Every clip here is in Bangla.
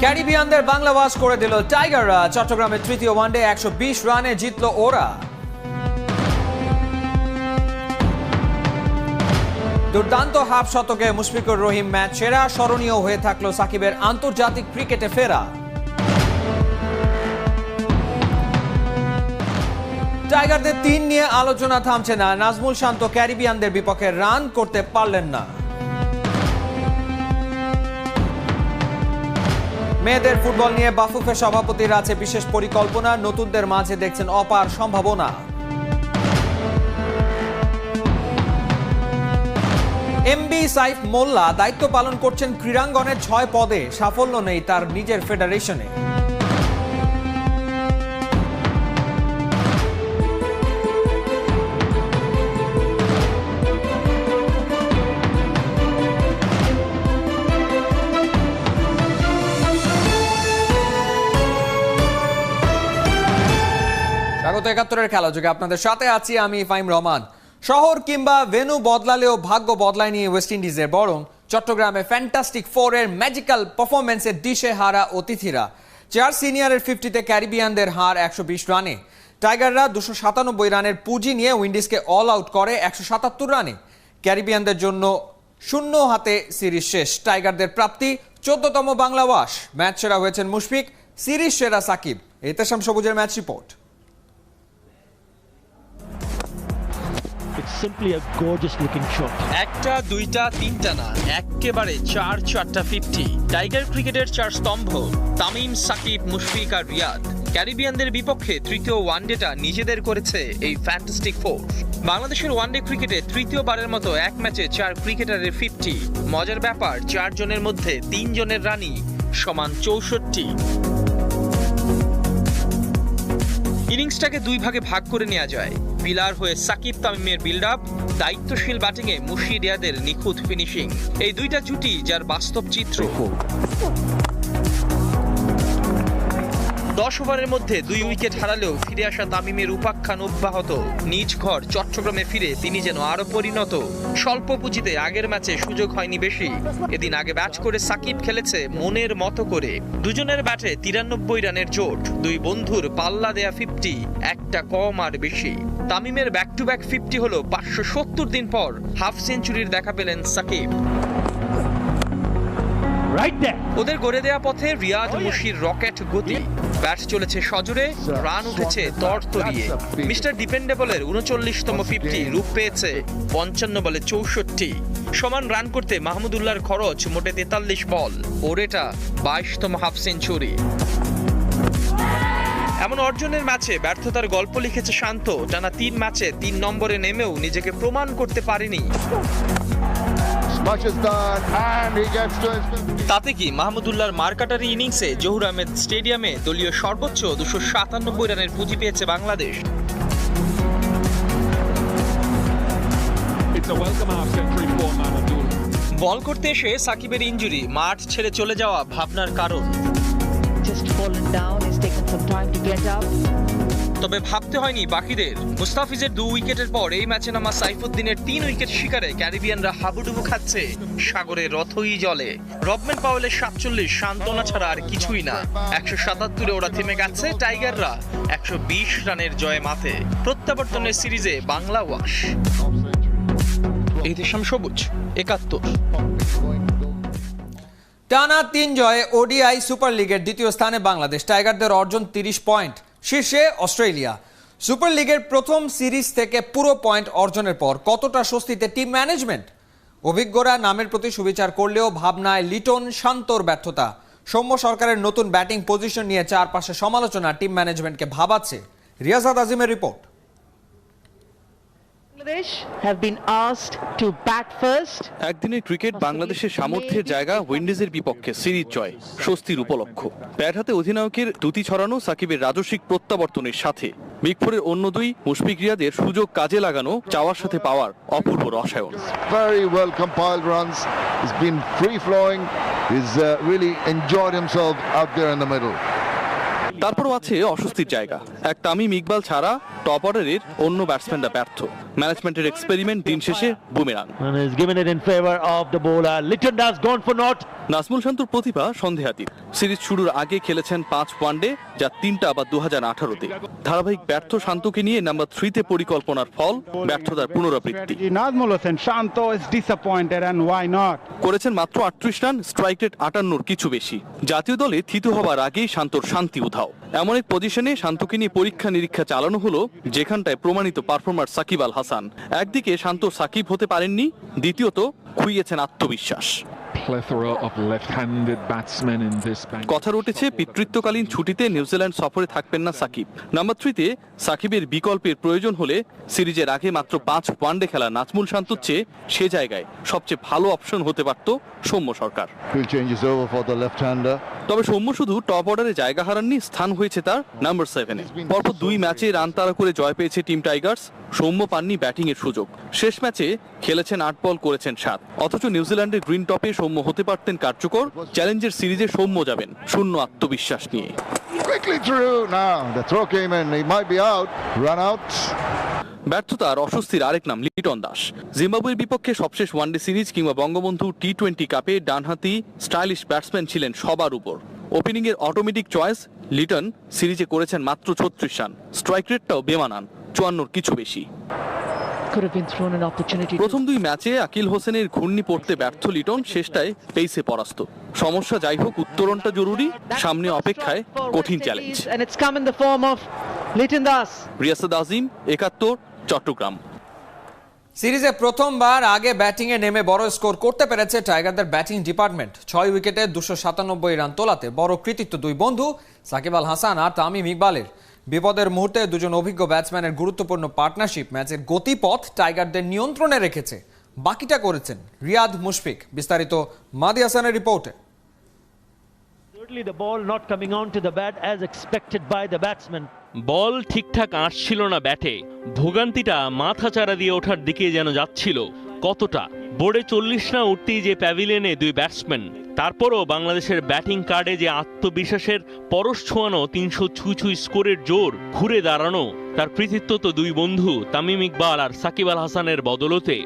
ক্যারিবিয়ানদের বাংলা ওয়াশ করে দিল টাইগাররা। চট্টগ্রামের তৃতীয় ওয়ানডে 120 রানে জিতল ওরা। দুর্দান্ত হাফ শতকে মুশফিকুর রহিম ম্যাচ সেরা। স্মরণীয় হয়ে থাকলো সাকিবের আন্তর্জাতিক ক্রিকেটে ফেরা। টাইগারদের 3 নিয়ে আলোচনা থামছে না। নাজমুল শান্ত ক্যারিবিয়ানদের বিপক্ষে রান করতে পারলেন না। মেয়েদের ফুটবল নিয়ে বাফুফে সভাপতির আছে বিশেষ পরিকল্পনা। নতুনদের মাঝে দেখছেন অপার সম্ভাবনা। এমবি সাইফ মোল্লা দায়িত্ব পালন করছেন ক্রীড়াঙ্গনের 6 পদে। সাফল্য নেই তার নিজের ফেডারেশনে। স্বাগত ৭১-এর খেলা যোগে আপনাদের সাথে আছি আমি ফাহিম রহমান। শহর কিংবা ভেন্যু বদলালেও ভাগ্য বদলায়নি ওয়েস্ট ইন্ডিজের, বরং চট্টগ্রামে ফ্যান্টাস্টিক 4-এর ম্যাজিক্যাল পারফরম্যান্সে দিশে হারা অতিথিরা। 4 সিনিয়রের 50-তে ক্যারিবিয়ানদের হার 120 রানে। টাইগাররা 297 রানের পুঁজি নিয়ে উইন্ডিজকে অল আউট করে 177 রানে। ক্যারিবিয়ানদের জন্য 0 হাতে সিরিজ শেষ। টাইগারদের প্রাপ্তি 14তম বাংলা ওয়াশ। ম্যাচ সেরা হয়েছেন মুশফিক, সিরিজ সেরা সাকিব। এতেশাম সবুজের match report. It's simply a gorgeous looking shot. একটা দুইটা তিনটা না, একেবারে 4-4টা 50। টাইগার ক্রিকেটের 4 স্তম্ভ তামিম, সাকিব, মুশফিক আর রিয়াদ। ক্যারিবিয়ানদের বিপক্ষে তৃতীয় ওয়ানডেটা নিজেদের করেছে এই ফ্যান্টাস্টিক 4। বাংলাদেশের ওয়ানডে ক্রিকেটে তৃতীয়বারের মতো এক ম্যাচে 4 ক্রিকেটারের 50। মজার ব্যাপার, 4 জনের মধ্যে 3 জনের রানই সমান 64। ইনিংসটাকে 2 ভাগে ভাগ করে নেওয়া যায়। পিলার হয়ে সাকিব তামিমের বিল্ড আপ, দায়িত্বশীল ব্যাটিংয়ে মুশফিক রিয়াদের নিখুঁত ফিনিশিং। এই দুইটা জুটি যার বাস্তব চিত্র। 10 ওভারের মধ্যে 2 উইকেট হারালেও ফিরে আসা তামিমের উপাখ্যান অব্যাহত। নিজ ঘর চট্টগ্রামে ফিরে তিনি যেন আরো পরিণত। স্বল্প পুঁজিতে আগের ম্যাচে সুযোগ হয়নি বেশি। এদিন আগে ব্যাট করে সাকিব খেলেছে মনের মতো করে। দুজনের ব্যাটে 93 রানের জোট। 2 বন্ধুর পাল্লা দেয়া 50, একটা কম আর বেশি। তামিমের ব্যাক টু ব্যাক 50 হলো 570 দিন পর। হাফ সেঞ্চুরির দেখা পেলেন সাকিব। ওদের গড়ে দেয়া পথে রিয়াদ মুশির রকেট গতি। ব্যাট চলেছে সজোরে, রান উঠেছে তরতরিয়ে। মিস্টার ডিপেন্ডেবলের 39তম 50 রূপ পেয়েছে 55 বলে 64। সমান রান করতে মাহমুদুল্লাহর খরচ মোটে 43 বল। ওর এটা 22তম হাফ সেঞ্চুরি। এমন অর্জনের ম্যাচে ব্যর্থতার গল্প লিখেছে শান্ত। টানা 3 ম্যাচে 3 নম্বরে নেমেও নিজেকে প্রমাণ করতে পারেনি। তাতে কি মাহমুদুল্লাহর মারকাটারি ইনিংসে জহুর আহমেদ স্টেডিয়ামে দলীয় সর্বোচ্চ 297 রানের পুঁজি পেয়েছে বাংলাদেশ। বল করতে এসে সাকিবের ইনজুরি, মাঠ ছেড়ে চলে যাওয়া ভাবনার কারণ। তবে ভাবতে হয়নি বাকিদের। মুস্তাফিজের 2 উইকেটের পর এই ম্যাচে নামা সাইফুদ্দিনের 3 উইকেট শিকারে ক্যারিবিয়ানরা হাবুডুবু খাচ্ছে সাগরের রথই জলে। রবম্যান পাওয়েলের 47 সান্ত্বনা ছাড়া আর কিছুই না। 177-এ ওরা থেমে গেছে। টাইগাররা 120 রানের জয়ে মাথে। প্রত্যাবর্তনের সিরিজে বাংলা ওয়াশ। এতেশাম সবুজ, ৭১। টানা 3 জয়ে ওডিআই সুপার লিগের 2য় স্থানে বাংলাদেশ। টাইগারদের অর্জন 30 পয়েন্ট। শীর্ষে অস্ট্রেলিয়া। সুপার লিগের প্রথম সিরিজ থেকে পুরো পয়েন্ট অর্জনের পর কতটা স্বস্তিতে টিম ম্যানেজমেন্ট? অভিজ্ঞরা নামের প্রতি সুবিচার করলেও ভাবনায় লিটন শান্তর ব্যর্থতা। সৌম্য সরকারের নতুন ব্যাটিং পজিশন নিয়ে চারপাশে সমালোচনা টিম ম্যানেজমেন্টকে ভাবাচ্ছে। রিয়াজাত আজিমের রিপোর্ট। একদিনের ক্রিকেট বাংলাদেশের সামর্থ্যের জায়গা উইন্ডিজের বিপক্ষে সিরিজ জয় স্বস্তির উপলক্ষ। ব্যাট হাতে অধিনায়কের দুটি ছড়ানো সাকিবের রাজস্বিক প্রত্যাবর্তনের সাথে বিগ 4-এর অন্য 2 মুশফিক রিয়াদের সুযোগ কাজে লাগানো চাওয়ার সাথে পাওয়ার অপূর্ব রসায়ন। Very well compiled runs. He's been free flowing. He's really enjoyed himself out there in the middle. তারপরও আছে অস্বস্তির জায়গা। এক তামিম ইকবাল ছাড়া টপ অর্ডারের অন্য ব্যাটসম্যানরা ব্যর্থ। ম্যানেজমেন্টের এক্সপেরিমেন্ট দিন শেষে boomerang. And he's given it in favor of the bowler. Litton Das gone for naught. Nazmul শান্তর প্রতিভা সন্দেহাতীত। সিরিজ শুরুর আগে খেলেছেন 5 ওয়ানডে, যা 3টা আবার 2018-তে। ধারাবাহিক ব্যর্থ শান্তকে নিয়ে নাম্বার 3-তে পরিকল্পনার ফল ব্যর্থতার পুনরাবৃত্তি। Nazmul Hossain Shanto is disappointed, and why not? করেছেন মাত্র 38 রান, স্ট্রাইক রেট 58-র কিছু বেশি। জাতীয় দলে থিতু হবার আগেই শান্তর শান্তি উধাও। এমন এক পজিশনে শান্তকে নিয়ে পরীক্ষা নিরীক্ষা চালানো হলো, যেখানটায় প্রমাণিত পারফর্মার সাকিব আল হাসান। একদিকে শান্ত সাকিব হতে পারেননি, দ্বিতীয়ত খুইয়েছেন আত্মবিশ্বাস। Plethora of left-handed batsmen in this bank. কথা উঠেছে পিতৃত্বকালীন ছুটিতে নিউজিল্যান্ড সফরে থাকবেন না সাকিব। নাম্বার 3-তে সাকিবের বিকল্পের প্রয়োজন হলে সিরিজের আগে মাত্র 5 ওয়ানডে খেলা নাজমুল শান্তর চেয়ে সে জায়গায় সবচেয়ে ভালো অপশন হতে পারত সৌম্য সরকার। Field changes over for the left-hander. তবে সৌম্য শুধু টপ অর্ডারে জায়গা হারাননি, স্থান হয়েছে তার নাম্বার 7-এ। পরপর 2 ম্যাচে রান তাড়া করে জয় পেয়েছে টিম টাইগার্স। সৌম্য পাননি ব্যাটিং এর সুযোগ। শেষ ম্যাচে খেলেছেন 8 বল, করেছেন 7। অথচ নিউজিল্যান্ডের গ্রিন টপে সৌম্য হতে পারতেন কার্যকর। চ্যালেঞ্জের সিরিজে সৌম্য যাবেন শূন্য আত্মবিশ্বাস নিয়ে। Quickly through now. The throw came in. He might be out. Run out. ব্যর্থতার অস্বস্তির আরেক নাম লিটন দাস। জিম্বাবুয়ের বিপক্ষে সবশেষ ওয়ানডে সিরিজ কিংবা বঙ্গবন্ধু টি-20 কাপে ডানহাতি স্টাইলিশ ব্যাটসম্যান ছিলেন সবার উপর। ওপেনিং এর অটোমেটিক চয়েস লিটন সিরিজে করেছেন মাত্র 36 রান, স্ট্রাইক রেটটাও বেমানান 54-র কিছু বেশি। Could have been thrown an opportunity. প্রথম 2 ম্যাচে আকিল হোসেনের ঘূর্ণি পড়তে ব্যর্থ লিটন শেষটায় পেসে পরাস্ত। সমস্যা যাই হোক, উত্তরণটা জরুরি, সামনে অপেক্ষায় কঠিন challenge. And it's come in the form of Litton Das. Riasad Azim, 71, Chattogram. সিরিজে প্রথমবার আগে ব্যাটিংয়ে নেমে বড় স্কোর করতে পেরেছে টাইগারদের ব্যাটিং ডিপার্টমেন্ট। 6 উইকেটে 297 রান তোলাতে বড় কৃতিত্ব 2 বন্ধু সাকিব আল হাসান আর তামিম ইকবালের। বিপদের মুহূর্তে দুজন অভিজ্ঞ ব্যাটসম্যানের গুরুত্বপূর্ণ পার্টনারশিপ ম্যাচের গতিপথ টাইগারদের নিয়ন্ত্রণে রেখেছে। বাকিটা করেছেন রিয়াদ মুশফিক। বিস্তারিত মাদি হাসানের রিপোর্টে। Certainly the ball not coming on to the bat as expected by the batsman. বল ঠিকঠাক আসছিল না ব্যাটে, ভোগান্তিটা মাথাচাড়া দিয়ে ওঠার দিকে যেন যাচ্ছিল। কতটা বোর্ডে 40 না উঠতেই যে প্যাভিলিয়নে 2 ব্যাটসম্যান, তারপরও বাংলাদেশের ব্যাটিং কার্ডে যে আত্মবিশ্বাসের পরশ ছোঁয়ানো 300 স্কোরের জোর, ঘুরে দাঁড়ানো তার কৃতিত্ব তো 2 বন্ধু তামিম ইকবাল আর সাকিব আল হাসানের বদলতে।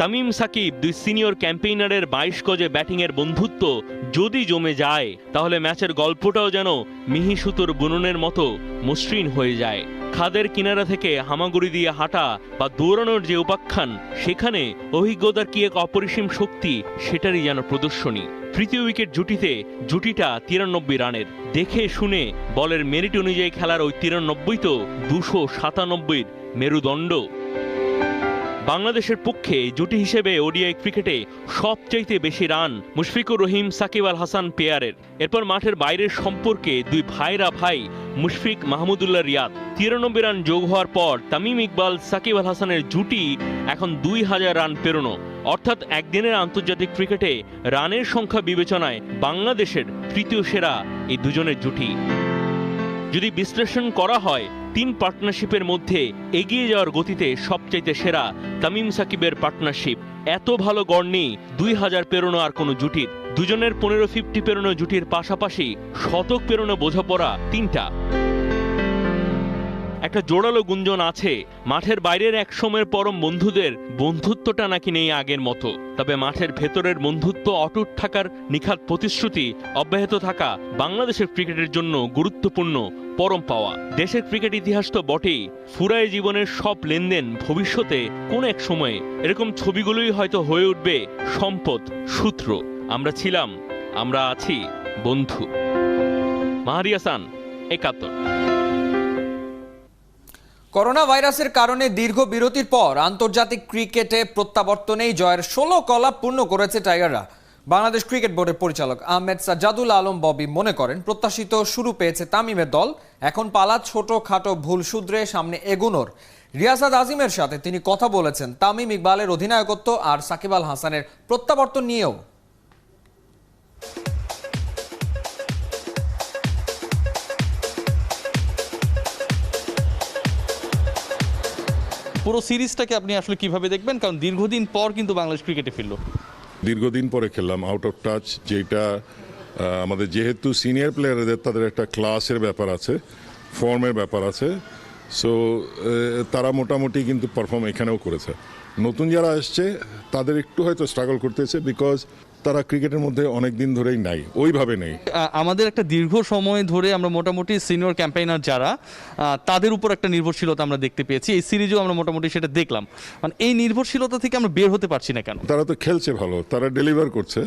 তামিম সাকিব 2 সিনিয়র ক্যাম্পেইনারের 22 গজে ব্যাটিংয়ের বন্ধুত্ব যদি জমে যায়, তাহলে ম্যাচের গল্পটাও যেন মিহি সুতোর বুননের মতো মসৃণ হয়ে যায়। খাদের কিনারা থেকে হামাগুড়ি দিয়ে হাঁটা বা দৌড়ানোর যে উপাখ্যান, সেখানে অভিজ্ঞতার কি এক অপরিসীম শক্তি, সেটারই যেন প্রদর্শনী। তৃতীয় উইকেট জুটিটা 93 রানের। দেখে শুনে বলের মেরিট অনুযায়ী খেলার ওই 93 তো 297-র মেরুদণ্ড। বাংলাদেশের পক্ষে জুটি হিসেবে ওডিআই ক্রিকেটে সবচাইতে বেশি রান মুশফিকুর রহিম সাকিব আল হাসান পেয়ারের। এরপর মাঠের বাইরের সম্পর্কে 2 ভাইরা ভাই মুশফিক মাহমুদুল্লাহ রিয়াদ। 93 রান যোগ হওয়ার পর তামিম ইকবাল সাকিব আল হাসানের জুটি এখন 2000 রান পেরোনো। অর্থাৎ একদিনের আন্তর্জাতিক ক্রিকেটে রানের সংখ্যা বিবেচনায় বাংলাদেশের তৃতীয় সেরা এই দুজনের জুটি। যদি বিশ্লেষণ করা হয়, 3 পার্টনারশিপের মধ্যে এগিয়ে যাওয়ার গতিতে সবচাইতে সেরা তামিম সাকিবের পার্টনারশিপ। এত ভালো গড় নেই 2000 পেরোনো আর কোনো জুটির। দুজনের 1550 পেরোনো জুটির পাশাপাশি শতক পেরোনো বোঝাপড়া 3টা। একটা জোরালো গুঞ্জন আছে, মাঠের বাইরের এক সময়ের পরম বন্ধুদের বন্ধুত্বটা নাকি নেই আগের মতো। তবে মাঠের ভেতরের বন্ধুত্ব অটুট থাকার নিখাত প্রতিশ্রুতি অব্যাহত থাকা বাংলাদেশের ক্রিকেটের জন্য গুরুত্বপূর্ণ পরম পাওয়া। দেশের ক্রিকেট ইতিহাস তো বটেই, ফুরায় জীবনের সব লেনদেন ভবিষ্যতে কোন এক সময়ে এরকম ছবিগুলোই হয়তো হয়ে উঠবে সম্পদ সূত্র। আমরা ছিলাম, আমরা আছি বন্ধু। মাহারি হাসান, 71। করোনা ভাইরাসের কারণে দীর্ঘ বিরতির পর আন্তর্জাতিক ক্রিকেটে প্রত্যাবর্তনেই জয়ের 16 কলা পূর্ণ করেছে টাইগাররা। বাংলাদেশ ক্রিকেট বোর্ডের পরিচালক আহমেদ সাজ্জাদুল আলম ববি মনে করেন, প্রত্যাশিত শুরু পেয়েছে তামিমের দল। এখন পালা ছোটখাটো ভুল শুধরে সামনে এগোনোর। রিয়াসাদ আজিমের সাথে তিনি কথা বলেছেন তামিম ইকবালের অধিনায়কত্ব আর সাকিব আল হাসানের প্রত্যাবর্তন নিয়েও। পুরো সিরিজটাকে আপনি আসলে কিভাবে দেখবেন? কারণ দীর্ঘদিন পর কিন্তু বাংলাদেশ ক্রিকেটে ফিরলো। দীর্ঘদিন পরে খেললাম, আউট অফ টাচ, যেটা আমাদের যেহেতু সিনিয়র প্লেয়ারদের তাদের একটা ক্লাসের ব্যাপার আছে, ফর্মের ব্যাপার আছে। সো তারা মোটামুটি কিন্তু পারফর্ম এখানেও করেছে। নতুন যারা আসছে তাদের একটু হয়তো স্ট্রাগল করতেছে, বিকজ তারা ক্রিকেটের মধ্যে অনেক দিন ধরেই নাই, ওইভাবে নেই। আমাদের একটা দীর্ঘ সময় ধরে আমরা মোটামুটি সিনিয়র ক্যাম্পেইনার যারা তাদের উপর একটা নির্ভরশীলতা আমরা দেখতে পেয়েছি। এই সিরিজেও আমরা মোটামুটি সেটা দেখলাম। মানে এই নির্ভরশীলতা থেকে আমরা বের হতে পারছি না কেন? তারা তো খেলছে ভালো, তারা ডেলিভার করছে,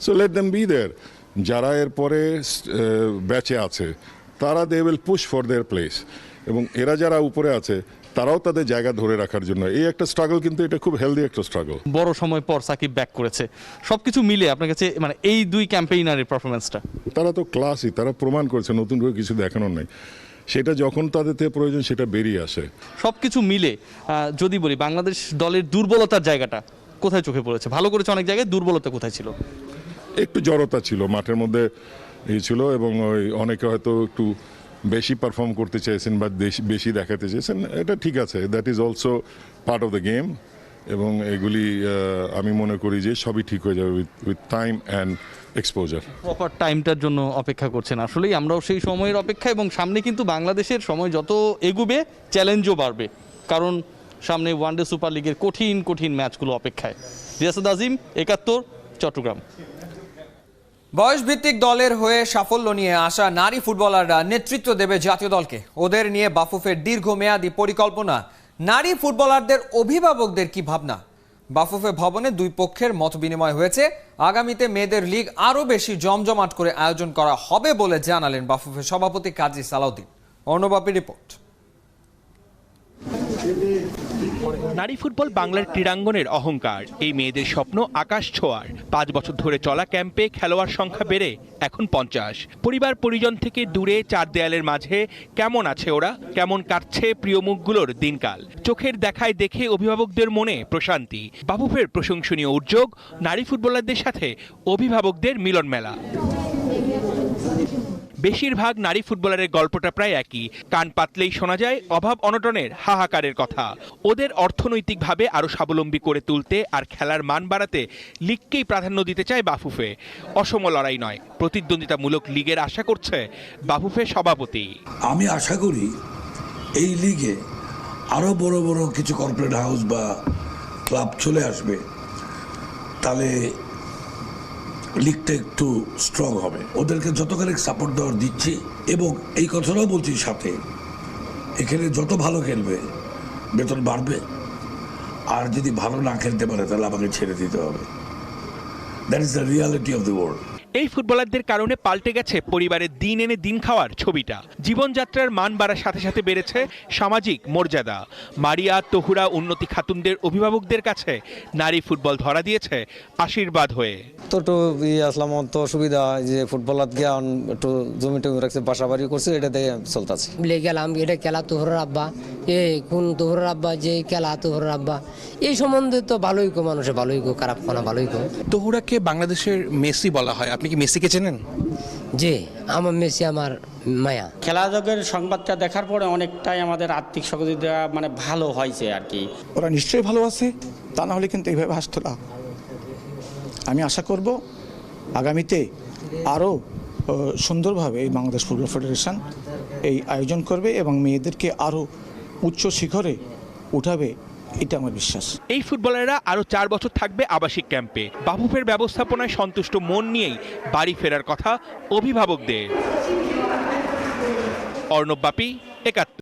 so let them be there. যারা এরপরে ব্যাচে আছে তারা they will push for their place, এবং এরা যারা উপরে আছে তারাও তাদের জায়গা ধরে রাখার জন্য এই একটা স্ট্রাগল, কিন্তু এটা খুব হেলদি একটা স্ট্রাগল। বড় সময় পর সাকিব ব্যাক করেছে, সবকিছু মিলে আপনার কাছে মানে এই দুই ক্যাম্পেইনারের পারফরমেন্সটা? তারা তো ক্লাসই, তারা প্রমাণ করেছে, নতুন করে কিছু দেখানোর নাই। সেটা যখন তাদের থেকে প্রয়োজন সেটা বেরিয়ে আসে। সবকিছু মিলে যদি বলি বাংলাদেশ দলের দুর্বলতার জায়গাটা কোথায় চোখে পড়েছে? ভালো করেছে অনেক জায়গায়, দুর্বলতা কোথায় ছিল? একটু জড়তা ছিল মাঠের মধ্যে, এই ছিল, এবং ওই অনেকে হয়তো একটু বেশি পারফর্ম করতে চেয়েছেন বা বেশি দেখাতে চেয়েছেন। এটা ঠিক আছে, that is also part of the game, এবং এগুলি আমি মনে করি যে সবই ঠিক হয়ে যাবে with time and exposure. Proper টাইমটার জন্য অপেক্ষা করছেন। আসলেই আমরাও সেই সময়ের অপেক্ষা, এবং সামনে কিন্তু বাংলাদেশের সময় যত এগুবে চ্যালেঞ্জও বাড়বে, কারণ সামনে ওয়ানডে সুপার লিগের কঠিন কঠিন ম্যাচগুলো অপেক্ষায়। রিয়াসাদ আজিম, ৭১, চট্টগ্রাম। বয়সভিত্তিক দলের হয়ে সাফল্য নিয়ে আসা নারী ফুটবলাররা নেতৃত্ব দেবে জাতীয় দলকে। ওদের নিয়ে বাফুফের দীর্ঘমেয়াদী পরিকল্পনা। নারী ফুটবলারদের অভিভাবকদের কি ভাবনা? বাফুফে ভবনে দুই পক্ষের মতবিনিময় হয়েছে। আগামীতে মেয়েদের লিগ আরও বেশি জমজমাট করে আয়োজন করা হবে বলে জানালেন বাফুফের সভাপতি কাজী সালাউদ্দিন। অর্ণবাপী রিপোর্ট। নারী ফুটবল বাংলার ক্রীড়াঙ্গনের অহংকার। এই মেয়েদের স্বপ্ন আকাশ ছোঁয়ার। ৫ বছর ধরে চলা ক্যাম্পে খেলোয়াড় সংখ্যা বেড়ে এখন ৫০। পরিবার পরিজন থেকে দূরে চার দেয়ালের মাঝে কেমন আছে ওরা, কেমন কাটছে প্রিয় মুখগুলোর দিনকাল। চোখের দেখায় দেখে অভিভাবকদের মনে প্রশান্তি। বাফুফের প্রশংসনীয় উদ্যোগ, নারী ফুটবলারদের সাথে অভিভাবকদের মিলন মেলা। বেশিরভাগ নারী ফুটবলারের গল্পটা প্রায় একই। কান পাতলেই শোনা যায় অভাব অনটনের হাহাকারের কথা। ওদের অর্থনৈতিকভাবে আরও স্বাবলম্বী করে তুলতে আর খেলার মান বাড়াতে লিগকেই প্রাধান্য দিতে চায় বাফুফে। অসম লড়াই নয়, প্রতিদ্বন্দ্বিতামূলক লিগের আশা করছে বাফুফে সভাপতি। আমি আশা করি এই লিগে আরও বড় বড় কিছু কর্পোরেট হাউস বা ক্লাব চলে আসবে, তাহলে লিগটা একটু স্ট্রং হবে। ওদেরকে যতখানি সাপোর্ট দেওয়ার দিচ্ছি, এবং এই কথাটাও বলছি সাথে, এখানে যত ভালো খেলবে বেতন বাড়বে, আর যদি ভালো না খেলতে পারে তাহলে আমাকে ছেড়ে দিতে হবে। That is the reality of the world. এই ফুটবলারদের কারণে পাল্টে গেছে পরিবারের দিন এনে দিন খাওয়ার ছবিটা। জীবনযাত্রার মান বাড়ার সাথে সাথে বেড়েছে সামাজিক মর্যাদা। মারিয়া, তহুরা, উন্নতি খাতুনদের অভিভাবকদের কাছে নারী ফুটবল ধরা দিয়েছে আশীর্বাদ হয়ে। তো একটু আসলাম, তো সুবিধা যে ফুটবলার গিয়া একটু জমি টমি রাখছে, বাসা বাড়ি করছে, এটা দিয়ে চলতেছে। গেলাম, এটা খেলা তোহরার আব্বা, কোন তোহরার আব্বা, যে খেলা তোহরার আব্বা, এই সম্বন্ধে তো ভালোই কো, মানুষে ভালোই কো, খারাপ কোনা ভালোই কো। তহুরাকে বাংলাদেশের মেসি বলা হয়, আপনি কি মেসিকে চেনেন? জি, আমার মেসি আমার মায়া। খেলাযোগের সংবাদটা দেখার পরে অনেকটাই আমাদের আর্থিক সহযোগিতা মানে ভালো হয়েছে আর কি। ওরা নিশ্চয়ই ভালো আছে, তা না হলে কিন্তু এইভাবে হাসতো না। আমি আশা করব আগামীতে আরও সুন্দরভাবে এই বাংলাদেশ ফুটবল ফেডারেশন এই আয়োজন করবে এবং মেয়েদেরকে আরও উচ্চ শিখরে উঠাবে, এটা আমার বিশ্বাস। এই ফুটবলাররা আরো ৪ বছর থাকবে আবাসিক ক্যাম্পে। বাফুফের ব্যবস্থাপনায় সন্তুষ্ট মন নিয়েই বাড়ি ফেরার কথা অভিভাবকদের। অর্ণব বাপি, ৭১।